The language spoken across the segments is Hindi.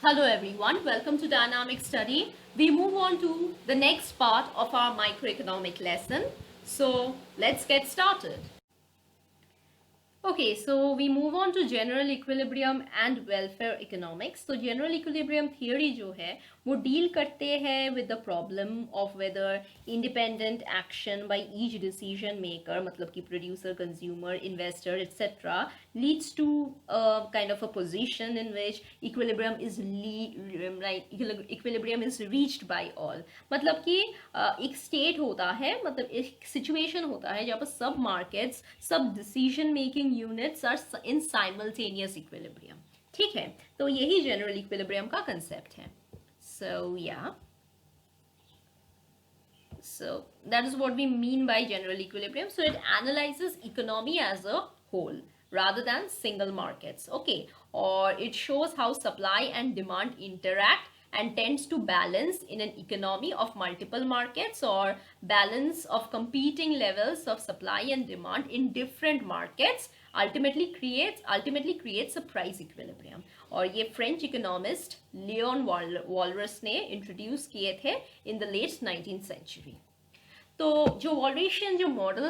Hello everyone, welcome to Dynamic Study. We move on to the next part of our microeconomic lesson. So let's get started. Okay, so we move on to general equilibrium and welfare economics. So general equilibrium theory जो है वो deal करते हैं with the problem of whether independent action by each decision maker, मतलब कि producer, consumer, investor, etc. leads to a kind of a position in which equilibrium is reached by all. मतलब कि एक state होता है, मतलब एक situation होता है जहाँ पर सब markets, सब decision making units are in simultaneous equilibrium. ठीक है, तो यही general equilibrium का concept है. So that is what we mean by general equilibrium. So it analyzes economy as a whole rather than single markets. Okay, or it shows how supply and demand interact and tends to balance in an economy of multiple markets or balance of competing levels of supply and demand in different markets ultimately creates a price equilibrium. और ये फ्रेंच इकोनॉमिस्ट लियोन वॉलरस ने इंट्रोड्यूस किए थे in the late 19th century. तो जो वॉलरेशियन जो मॉडल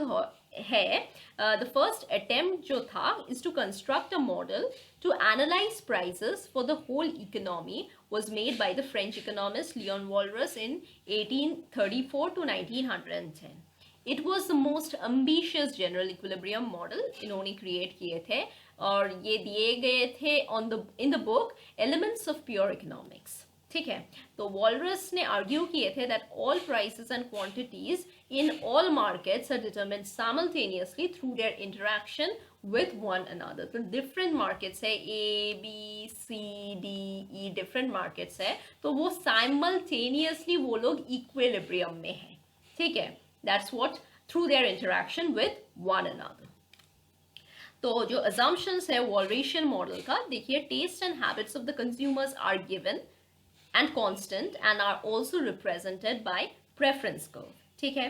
है, द फर्स्ट अटेम्प्ट जो था is to construct a model to analyse prices for the whole economy was made by the French economist Leon Walras in 1834 to 1910. It was the most ambitious general equilibrium model इन्होंने create किए थे और ये दिए गए थे in the book Elements of Pure Economics. ठीक है, तो वॉलरस ने आर्ग्यू किए थे that all prices and quantities in all markets are determined simultaneously through their interaction with one another. तो different markets है, A, B, C, D, E, different markets है, तो वो simultaneously वो लोग equilibrium में है. ठीक है, that's what through their interaction with one another. तो जो assumptions है वॉलरेशियन मॉडल का, देखिए taste and habits of the consumers are given and constant and are also represented by preference curve. ठीक है,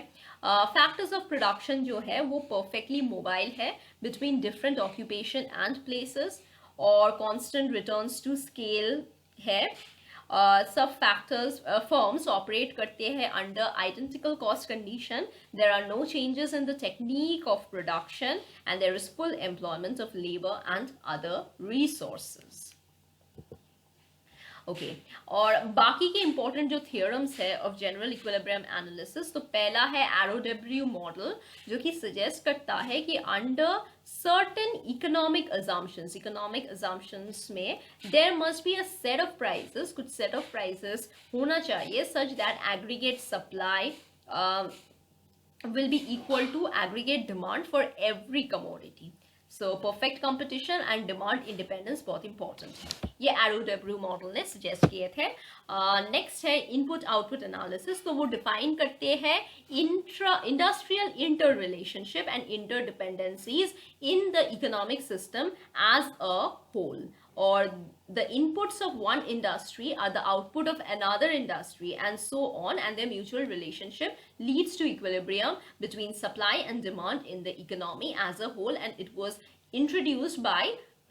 factors of production जो है वो perfectly mobile है between different occupation and places और constant returns to scale है. सब factors firms operate करते हैं under identical cost condition. There are no changes in the technique of production and there is full employment of labor and other resources. Okay और बाकी के इंपॉर्टेंट जो थियोरम्स है ऑफ जनरल इक्विलिब्रियम एनालिसिस, तो पहला है एरोडेब्र्यू मॉडल जो कि सजेस्ट करता है कि अंडर certain economic assumptions में there must be a set of prices, कुछ set of prices होना चाहिए such that aggregate supply will be equal to aggregate demand for every commodity. So perfect competition and demand independence बहुत important है, ये एरोडेब्र्यू मॉडल ने सजेस्ट किए थे. नेक्स्ट है इनपुट आउटपुट एनालिसिस, तो वो डिफाइन करते हैं industrial inter relationship and inter dependencies in the economic system as a whole. Or the inputs of one industry are the output of another industry and so on, and their mutual relationship leads to equilibrium between supply and demand in the economy as a whole, and it was introduced by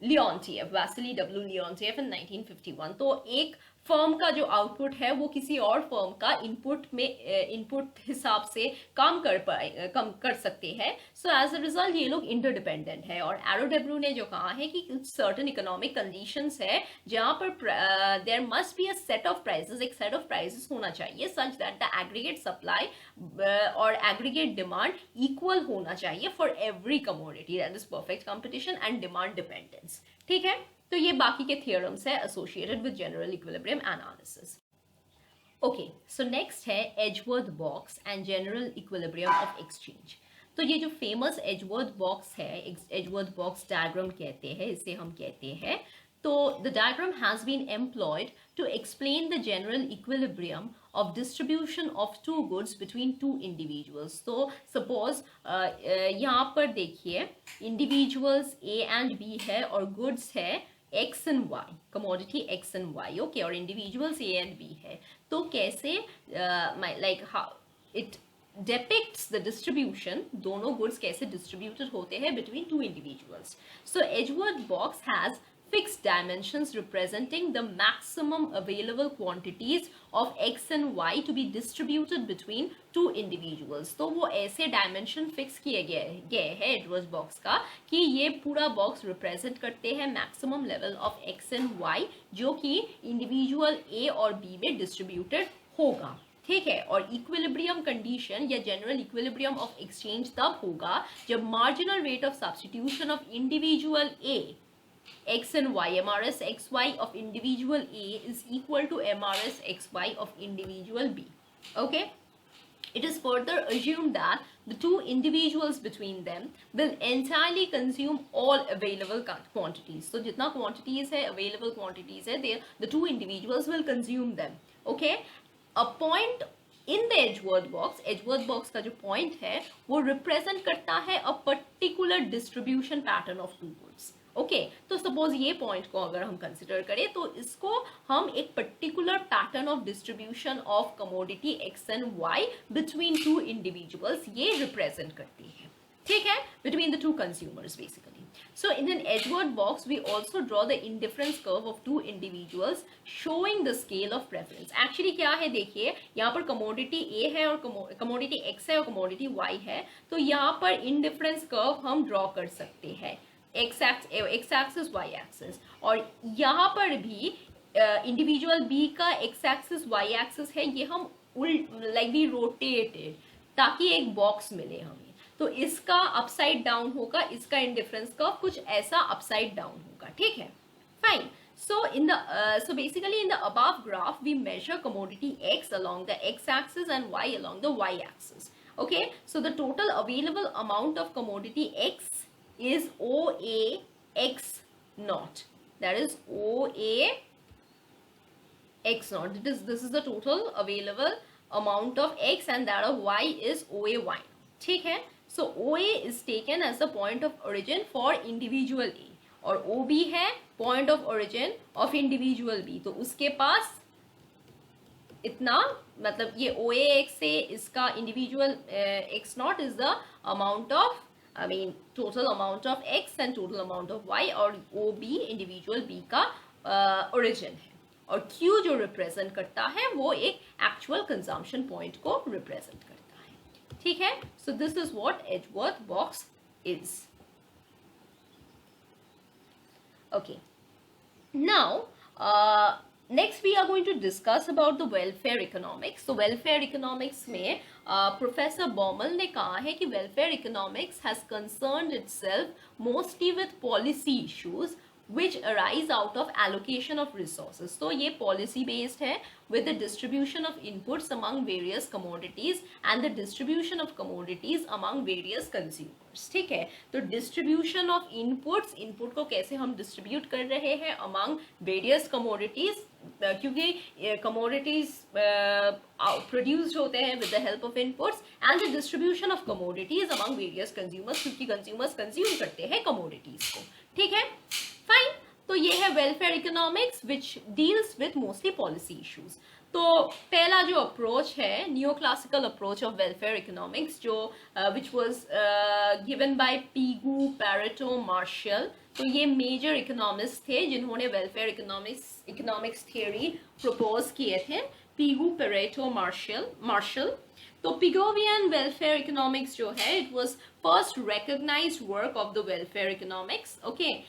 Leontief, Vasily W. Leontief in 1951. तो एक फर्म का जो आउटपुट है वो किसी और फर्म का इनपुट हिसाब से काम कर सकते हैं. सो एज अ रिजल्ट ये लोग इंटरडिपेंडेंट है. और एरोडेब्र्यू ने जो कहा है कि कुछ सर्टेन इकोनॉमिक कंडीशंस है जहां पर there must be a set of prices, एक सेट ऑफ प्राइसेस होना चाहिए such that the aggregate supply और एग्रीगेट डिमांड इक्वल होना चाहिए for every commodity. That is perfect competition and demand dependence. ठीक है, तो ये बाकी के थियोरम्स है associated with general equilibrium analysis. Okay, so next है Edgeworth box and general equilibrium of exchange. तो ये जो फेमस एजवर्थ बॉक्स है, एजवर्थ बॉक्स डायग्राम कहते हैं, इसे हम कहते हैं. तो the diagram has been employed to explain the general equilibrium of distribution of two goods between two individuals. तो suppose यहाँ पर देखिए individuals A and B है और goods है X and Y, commodity X and Y, okay, और individuals A and B है. तो कैसे like how it depicts the distribution, दोनों goods कैसे distributed होते हैं between two individuals. So Edgeworth box has fixed dimensions representing the maximum available quantities of x and y to be distributed between two individuals. तो वो ऐसे डायमेंशन फिक्स किए गए हैं एडवर्ड्स बॉक्स का कि ये पूरा बॉक्स रिप्रेजेंट करते हैं maximum level of x and y जो कि इंडिविजुअल a और b में डिस्ट्रीब्यूटेड होगा, ठीक है। और इक्विलिब्रियम कंडीशन या जनरल इक्विलिब्रियम ऑफ एक्सचेंज तब होगा जब marginal rate of substitution of individual a x and y, MRS xy of individual A is equal to MRS xy of individual B. Okay? It is further assumed that the two individuals between them will entirely consume all available quantities. So, जितना quantities है, available quantities है, the two individuals will consume them. Okay? A point in the Edgeworth box का जो point है, वो represent करता है a particular distribution pattern of two goods. Okay तो सपोज ये पॉइंट को अगर हम कंसिडर करें तो इसको हम एक particular pattern of distribution of commodity x and y between two individuals ये रिप्रेजेंट करती है, ठीक है, between the two consumers basically. So in an Edgeworth box we also draw the indifference curve of two individuals showing the scale of preference. Actually क्या है देखिए, यहाँ पर कमोडिटी ए है और कमोडिटी एक्स है और कमोडिटी वाई है, तो यहाँ पर इंडिफरेंस कर्व हम ड्रॉ कर सकते हैं x एक्सिस y एक्सिस, और यहाँ पर भी इंडिविजुअल b का x एक्सिस y एक्सिस है, ये हम लाइक वी रोटेटेड ताकि एक बॉक्स मिले हमें. तो इसका अपसाइड डाउन होगा, इसका इंडिफरेंस कर्व कुछ ऐसा अपसाइड डाउन होगा, ठीक है, fine. So basically in the above graph we measure commodity x along the x axis and y along the y axis. Okay, so the total available amount of commodity x is OA x naught. That is OA x naught. This is the total available amount of x, and that of y is OA y. ठीक है. So OA is taken as the point of origin for individual A और OB है point of origin of individual B. तो उसके पास इतना, मतलब ये OAX से इसका individual x naught is the amount of, I mean total amount of x and total amount of y, और OB individual B का origin है, और Q जो represent करता है वो एक actual consumption point को represent करता है, ठीक है. So this is what Edgeworth box is. Okay. Now, next we are going to discuss about the welfare economics. So welfare economics में Professor Baumol ने कहा है कि welfare economics has concerned itself mostly with policy issues which arise out of allocation of resources. So ये policy based है with the distribution of inputs among various commodities and the distribution of commodities among various consumers. ठीक है, तो distribution of inputs, input को कैसे हम distribute कर रहे हैं among various commodities, क्योंकि commodities produced होते हैं with the help of inputs, and the distribution of commodities among various consumers, क्योंकि consumers consume करते हैं commodities को, ठीक है, फाइन. तो ये है welfare economics which deals with mostly policy issues. तो पहला जो अप्रोच है new classical approach of welfare economics जो which was given by Pigou, Pareto, Marshall. तो ये मेजर इकोनॉमिस्ट थे जिन्होंने वेलफेयर इकोनॉमिक्स थियोरी प्रपोज किए थे, पीगू, पैरेटो, मार्शल. तो पिगोवियन वेलफेयर इकोनॉमिक्स जो है it was first recognized work of the welfare economics, okay,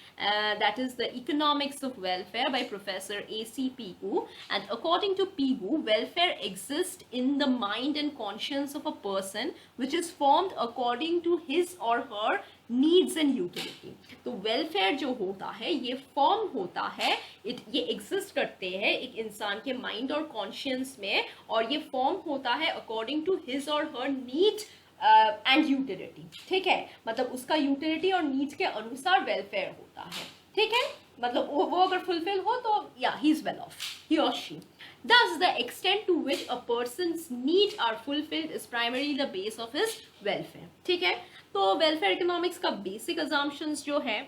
that is the economics of welfare by Professor A.C. Pigou. And according to Pigou, welfare exists in the mind and conscience of a person which is formed according to his or her needs and utility. तो welfare जो होता है ये form होता है, ये exist करते हैं एक इंसान के mind और conscience में, और ये form होता है according to his or her need and utility, ठीक है, मतलब उसका यूटिलिटी और नीड्स के अनुसार वेलफेयर होता है, ठीक है, मतलब वो अगर फुलफिल हो तो या ही इज वेल ऑफ, ही और she. Thus, the extent to which a person's needs are fulfilled is primarily the base of his welfare. ठीक है, तो welfare economics का basic assumptions जो है,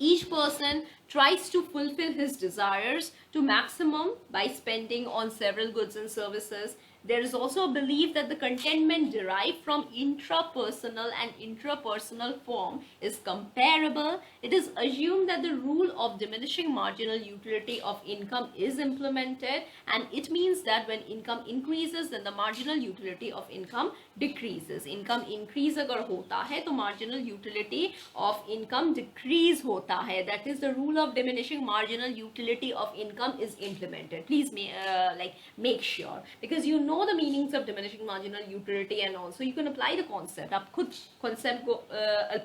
each person tries to fulfill his desires to maximum by spending on several goods and services There is also a belief that the contentment derived from intrapersonal and intrapersonal form is comparable. It is assumed that the rule of diminishing marginal utility of income is implemented, and it means that when income increases, then the marginal utility of income decreases. Income increase अगर होता है तो marginal utility of income decrease होता है. That is the rule of diminishing marginal utility of income is implemented. Please make sure, because you know the meanings of diminishing marginal utility and also you can apply the concept. आप खुद concept को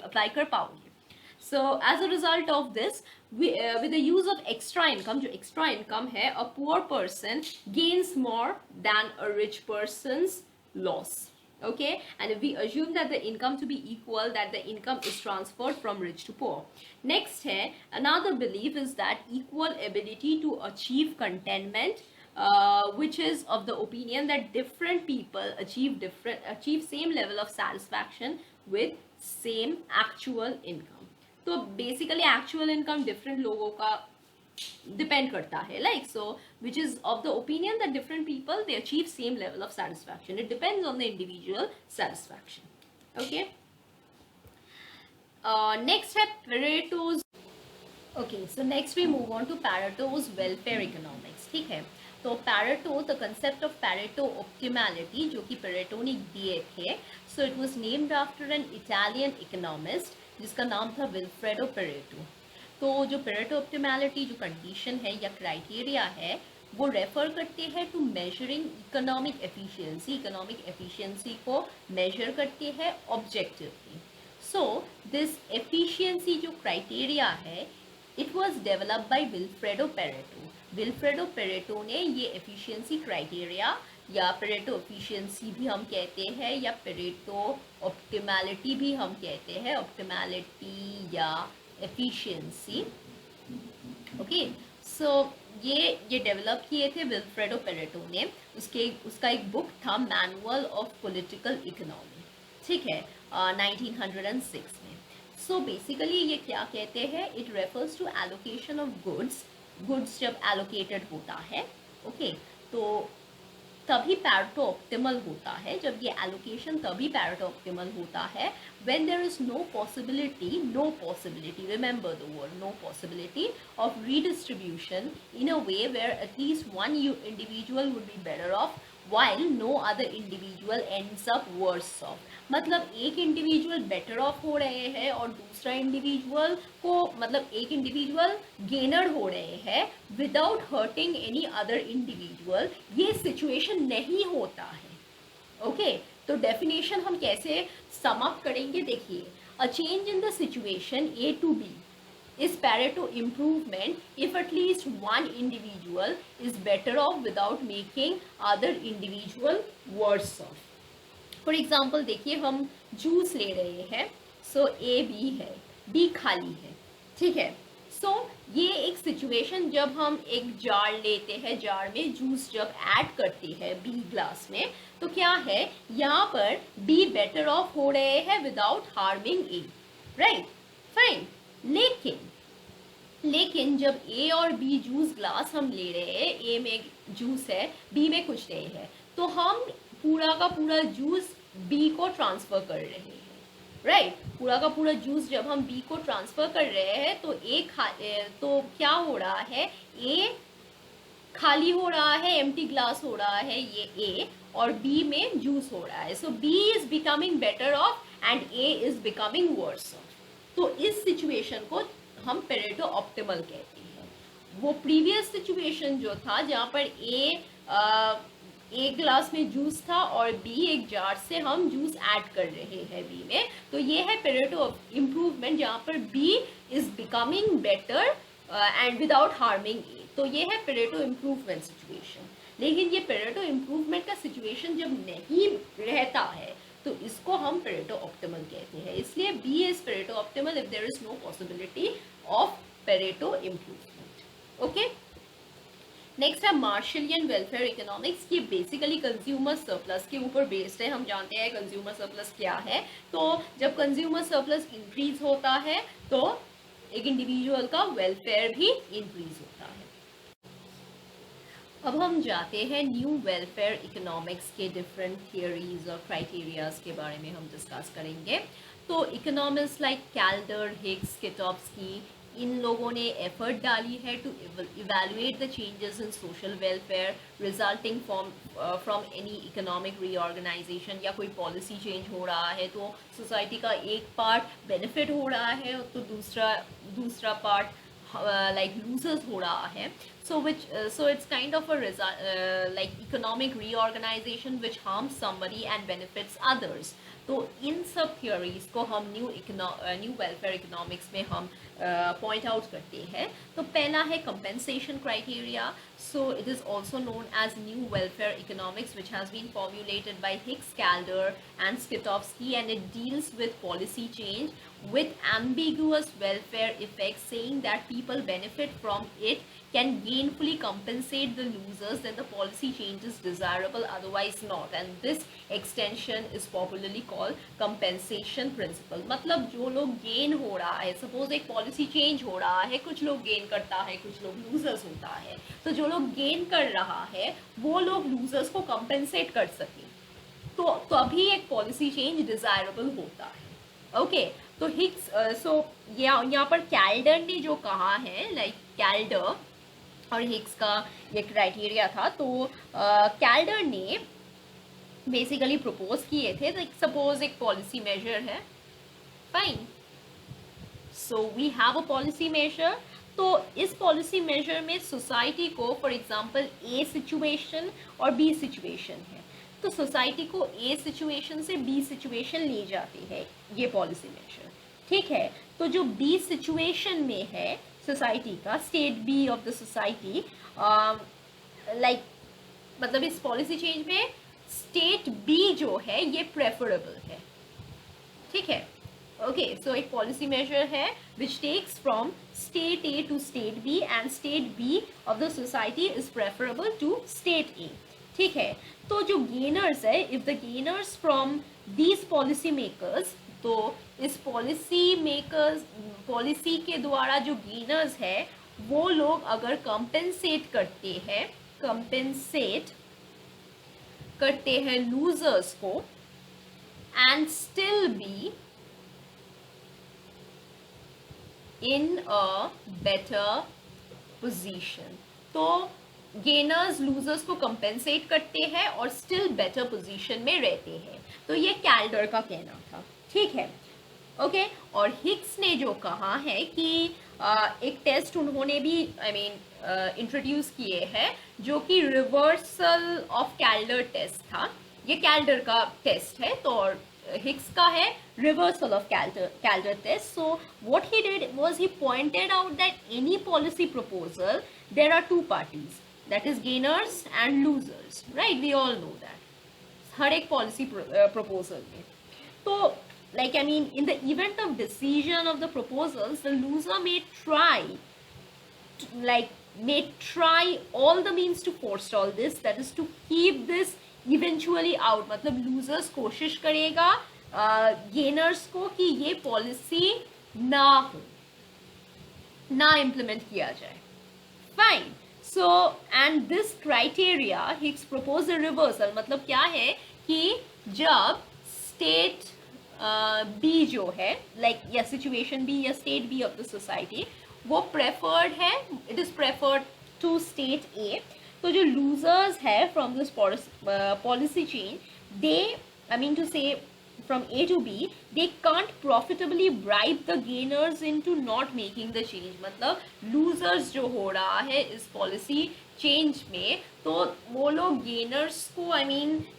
apply कर पाओगे. So as a result of this, with the use of extra income, जो extra income है, a poor person gains more than a rich person's loss. Okay, and if we assume that the income to be equal, that the income is transferred from rich to poor. Next है, another belief is that equal ability to achieve contentment, which is of the opinion that different people achieve same level of satisfaction with same actual income. तो basically actual income different लोगों का depend करता है, like, so which is of the opinion that different people they achieve same level of satisfaction. It depends on the individual satisfaction. Okay, next है Pareto's. Okay, so next we move on to Pareto's welfare economics. ठीक है, तो Pareto, the concept of Pareto optimality जो कि Pareto ने दिए थे, so it was named after an Italian economist जिसका नाम था विल्फ्रेडो पेरेटो. तो जो पेरेटो ऑप्टिमैलिटी जो कंडीशन है या क्राइटेरिया है वो रेफर करते हैं to measuring economic efficiency. Economic efficiency को मेजर करते हैं ऑब्जेक्टिवली. सो दिस एफिशिएंसी जो क्राइटेरिया है it was developed by Vilfredo Pareto. Vilfredo Pareto ने ये एफिशिएंसी क्राइटेरिया या पेरेटो एफिशिएंसी भी हम कहते हैं या पेरेटो ऑप्टिमैलिटी भी हम कहते हैं, ऑप्टिमैलिटी या एफिशिएंसी. ओके, सो ये डेवलप किए थे विल्फ्रेडो पेरेटो ने. उसका एक बुक था मैनुअल ऑफ पॉलिटिकल इकोनॉमी. ठीक है, 1906 में. सो बेसिकली ये क्या कहते हैं, it refers to allocation of goods जब एलोकेटेड होता है. ओके, तो तभी पैरेटो ऑप्टिमल होता है. जब ये एलोकेशन तभी पैरेटो ऑप्टिमल होता है when there is no possibility, remember the word no possibility of redistribution in a way where at least one individual would be better off while no other individual ends up worse off. मतलब एक इंडिविजुअल बेटर ऑफ हो रहे हैं और दूसरा इंडिविजुअल को मतलब एक इंडिविजुअल गेनर हो रहे हैं without hurting any other individual. ये सिचुएशन नहीं होता है. ओके, तो डेफिनेशन हम कैसे सम अप करेंगे, देखिए, a change in the situation A to B is Pareto improvement if at least one individual is better off without making other individual worse off. For example, देखिए हम जूस ले रहे हैं. सो ए बी है, बी खाली है. ठीक है, सो ये एक सिचुएशन जब हम एक जार लेते हैं, जार में जूस जब ऐड करते हैं बी ग्लास में, तो क्या है यहाँ पर बी बेटर ऑफ हो रहे हैं without harming A. Right, fine. लेकिन जब ए और बी जूस ग्लास हम ले रहे हैं, ए में जूस है, बी में कुछ नहीं है, तो हम पूरा का पूरा जूस बी को ट्रांसफर कर रहे हैं. राइट, पूरा का पूरा जूस जब हम बी को ट्रांसफर कर रहे हैं तो तो क्या हो रहा है, ए खाली हो रहा है, एम्प्टी ग्लास हो रहा है ये ए, और बी में जूस हो रहा है. So B is becoming better off and A is becoming worse off. तो इस सिचुएशन को हम पेरेटो ऑप्टिमल कहते हैं. वो प्रीवियस सिचुएशन जो था जहाँ पर एक ग्लास में जूस था और बी एक जार से हम जूस ऐड कर रहे हैं बी में, तो ये है पेरेटो इम्प्रूवमेंट जहाँ पर B is becoming better and without harming A. तो ये है पेरेटो इम्प्रूवमेंट सिचुएशन. लेकिन ये पेरेटो इम्प्रूवमेंट का सिचुएशन जब नहीं रहता है तो इसको हम पेरेटो ऑप्टिमल कहते हैं. इसलिए B is Pareto optimal if there is no possibility of Pareto improvement. Okay, next है मार्शलियन वेलफेयर इकोनॉमिक्स. ये बेसिकली कंज्यूमर सरप्लस के ऊपर बेस्ड है. हम जानते हैं कंज्यूमर सरप्लस क्या है. तो जब कंज्यूमर सरप्लस इंक्रीज होता है तो एक इंडिविजुअल का वेलफेयर भी इंक्रीज होता है. अब हम जाते हैं न्यू वेलफेयर इकोनॉमिक्स के डिफरेंट थियरीज और क्राइटेरियाज के बारे में हम डिस्कस करेंगे। तो economist like Kaldor, Hicks, Scitovsky, इन लोगों ने एफर्ट डाली है to evaluate the changes in social welfare resulting from any economic reorganisation, या कोई पॉलिसी चेंज हो रहा है तो सोसाइटी का एक पार्ट बेनिफिट हो रहा है तो दूसरा पार्ट like losers हो रहा है. So it's kind of a like economic reorganization which harms somebody and benefits others. तो इन सब थियोरीज को हम न्यू वेलफेयर इकोनॉमिक्स में हम पॉइंट आउट करते हैं. तो पहला है compensation criteria. So it is also known as new welfare economics which has been formulated by Hicks, Kaldor and Scitovsky, and it deals with policy change with ambiguous welfare effects, saying that people benefit from it can gainfully compensate the losers, then the policy change is desirable, otherwise not. And this extension is popularly called compensation principle. मतलब जो लोग गेन हो रहा है, सपोज एक पॉलिसी चेंज हो रहा है, कुछ लोग गेन करता है, कुछ लोग लूजर्स होता है, तो जो लोग गेन कर रहा है वो लोग लूजर्स को कंपेंसेट कर सके, तो अभी एक पॉलिसी चेंज डिजायरेबल होता है. ओके तो हिग्स यहाँ पर कैल्डर ने जो कहा है, लाइक कैल्डर और हिग्स का ये क्राइटेरिया था, तो कैल्डर ने बेसिकली प्रपोज किए थे. लाइक सपोज एक पॉलिसी मेजर है, fine, so we have a policy measure. तो इस पॉलिसी मेजर में सोसाइटी को फॉर एग्जांपल ए सिचुएशन और बी सिचुएशन है, तो सोसाइटी को ए सिचुएशन से बी सिचुएशन ले जाती है ये पॉलिसी मेजर, ठीक है. तो जो बी सिचुएशन में है सोसाइटी का, state B of the society, like मतलब इस पॉलिसी चेंज में स्टेट बी जो है ये प्रेफरेबल है, ठीक है. ओके सो एक पॉलिसी मेजर है which takes from state A to state B, and state B of the society is preferable to state A, ठीक है. तो जो गेनर्स है, if the gainers from these policy makers, तो इस पॉलिसी के द्वारा जो गेनर्स है वो लोग अगर कंपेंसेट करते हैं लूजर्स को, and still be in a better position, तो गेनर्स लूजर्स को कंपेंसेट करते हैं और स्टिल बेटर पोजीशन में रहते हैं. तो ये कैल्डर का कहना था, ठीक है. ओके और हिग्स ने जो कहा है कि एक टेस्ट उन्होंने भी इंट्रोड्यूस किए हैं जो कि रिवर्सल ऑफ कैल्डर टेस्ट था. ये कैल्डर का टेस्ट है, तो हिग्स का है reversal of Calder test. So what he did was he pointed out that any policy proposal, there are two parties, that is gainers and losers, right? We all know that. हर एक policy proposal में, तो like in the event of decision of the proposals, the loser may try all the means to forestall this, that is to keep this eventually out. मतलब losers कोशिश करेगा गेनर्स को कि ये पॉलिसी ना इम्प्लीमेंट किया जाए, fine. So and this criteria Higgs propose a reversal. मतलब क्या है कि जब स्टेट बी जो है, लाइक या सिचुएशन बी या state B of the society, वो प्रेफर्ड है, it is preferred to state A, तो जो लूजर्स है from this policy change, they to say from A to B, they can't profitably bribe the gainers into not making the change. मतलब losers जो हो रहा है इस policy change में, तो वो लोग gainers को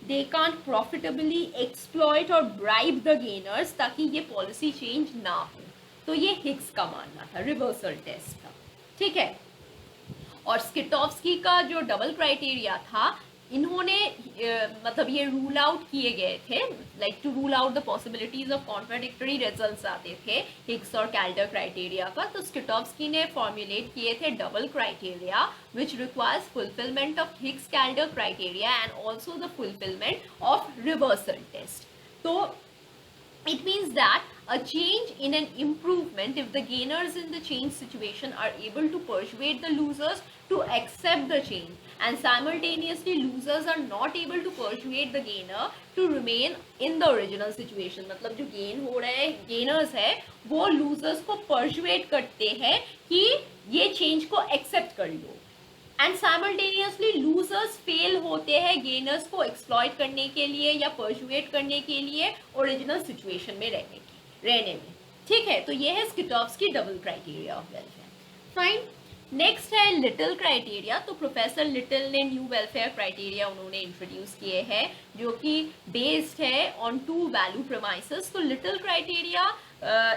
they can't profitably exploit or bribe the gainers ताकि ये policy change ना हो. तो ये हिग्स का मानना था, reversal test था, ठीक है. और स्किटॉव्स्की का जो डबल क्राइटेरिया था, इन्होंने मतलब ये रूल आउट किए गए थे, like to rule out the possibilities of contradictory results आते थे हिग्स और कैल्डर क्राइटेरिया का. तो स्किटॉव्स्की ने फॉर्मुलेट किए थे double criteria which requires fulfilment of Hicks Kaldor criteria and also the fulfilment of reversal test. तो it means that a change in an improvement if the gainers in the change situation are able to persuade the losers to accept the change. and simultaneously losers are not able to persuade the gainer to remain in the original situation. मतलब जो गेन हो रहे हैं गेनर्स है वो लूजर्स को persuade करते हैं कि ये चेंज को एक्सेप्ट कर लो, एंड साइमल्टेनियसली लूजर्स फेल होते हैं गेनर्स को एक्सप्लॉइट करने के लिए या परसुएट करने के लिए ओरिजिनल सिचुएशन में रहने में। ठीक है, तो ये है Scitovsky double criteria of welfare. Fine, next है लिटिल क्राइटेरिया। तो प्रोफेसर लिटिल ने न्यू वेलफेयर क्राइटेरिया उन्होंने इंट्रोड्यूस किए हैं जो कि बेस्ड है ऑन टू वैल्यू प्रेमाइसेस। तो Little criteria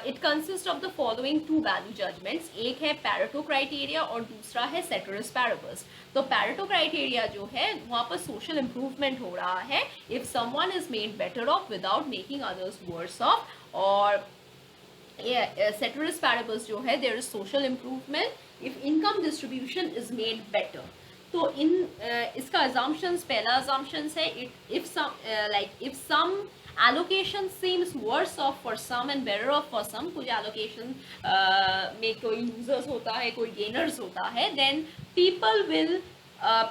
it consist of the following two value judgements, एक है पैरेटो क्राइटेरिया और दूसरा है सेटरस पैरेबस। तो पैरेटो क्राइटेरिया जो है वहाँ पर सोशल इंप्रूवमेंट हो रहा है if someone is made better off without making others worse off, और ceteris paribus जो है there is social improvement if income distribution is made better। तो इन इसका assumptions, पहला assumptions है if some allocation seems worse off for some and better off for some, कुछ allocation में कोई losers होता है कोई gainers होता है, then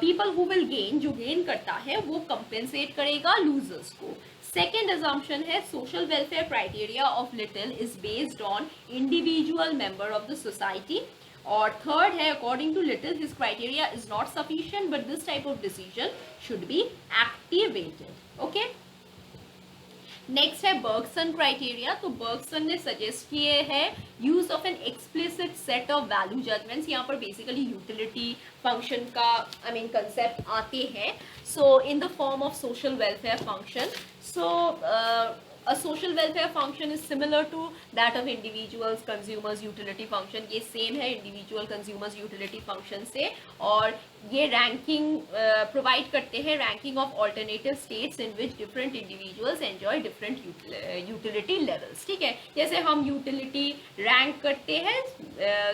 people who will gain, जो gain करता है वो compensate करेगा losers को। सेकेंड assumption है social welfare criteria of Little is based on individual member of the society, और थर्ड है according to Little his criteria is not sufficient but this type of decision should be activated. Okay, next है बर्गसन क्राइटेरिया। तो बर्गसन ने सजेस्ट किए हैं use of an explicit set of value judgments. यहाँ पर बेसिकली यूटिलिटी फंक्शन का कंसेप्ट आते हैं, so in the form of social welfare function. So a social welfare function is similar to that of individuals consumers utility function। ये सेम है individual consumers utility function से, और ये रैंकिंग प्रोवाइड करते हैं, ranking of alternative states in which different individuals enjoy different utility levels. ठीक है, जैसे हम यूटिलिटी रैंक करते हैं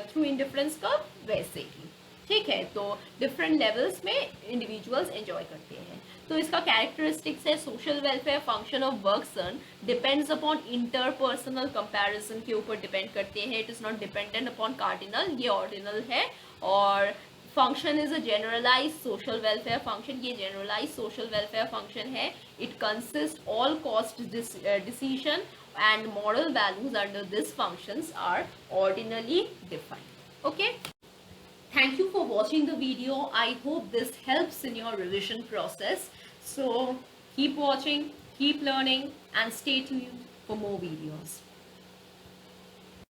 थ्रू इंडिफरेंस कर्व वैसे ही। ठीक है, तो डिफरेंट लेवल्स में इंडिविजुअल्स एंजॉय करते हैं। तो इसका कैरेक्टरिस्टिक्स है social welfare function of Bergson depends upon interpersonal comparison के ऊपर डिपेंड करते हैं, it is not dependent upon cardinal, ये ऑर्डिनल है। और function is a generalised social welfare function, ये जनरलाइज्ड सोशल वेलफेयर फंक्शन है। It consist all cost decision and moral values under this functions are ordinally defined. Okay, thank you for watching the video. I hope this helps in your revision process. So keep watching, keep learning, and stay tuned for more videos.